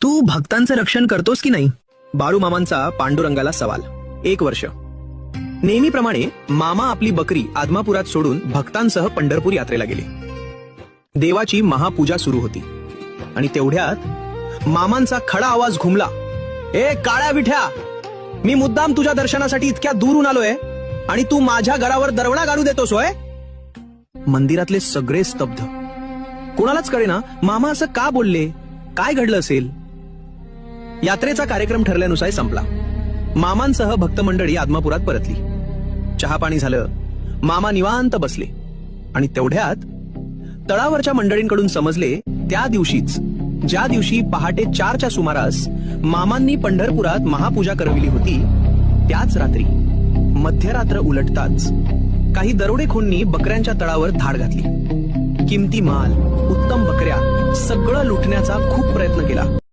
तू भक्तांचं रक्षण करतोस की नाही? बाळू मामांचा पांडुरंगाला सवाल. 1 वर्ष. नेहमीप्रमाणे मामा आपली बकरी आदमापुरात सोडून भक्तांसह पंढरपूर यात्रेला गेले. देवाची महापूजा सुरू होती आणि तेवढ्यात मामांचा खडा आवाज घुमला. ए काळ्या विठ्या, मी मुद्दाम तुझ्या दर्शनासाठी इतक्या दूरून आलोय आणि तू माझ्या घरावर दरवडा घालू देतोस होय? मंदिरातले सगळे स्तब्ध. कोणालाच कळेना मामा असं का बोलले, काय घडलं असेल. यात्रेचा कार्यक्रम ठरल्यानुसार संपला. मामांसह भक्त मंडळी आदमापुरात परतली. चहा पाणी झालं. मामा निवांत बसले आणि तेवढ्यात तळावरच्या मंडळींकडून समजले त्या दिवशीच, ज्या दिवशी पहाटे 4च्या सुमारास मामांनी पंढरपुरात महापूजा करविली होती, त्याच रात्री मध्यरात्र उलटताच काही दरोडेखोरांनी बकऱ्यांच्या तळावर धाड घातली. किमती माल, उत्तम बकऱ्या सगळं लुटण्याचा खूप प्रयत्न केला.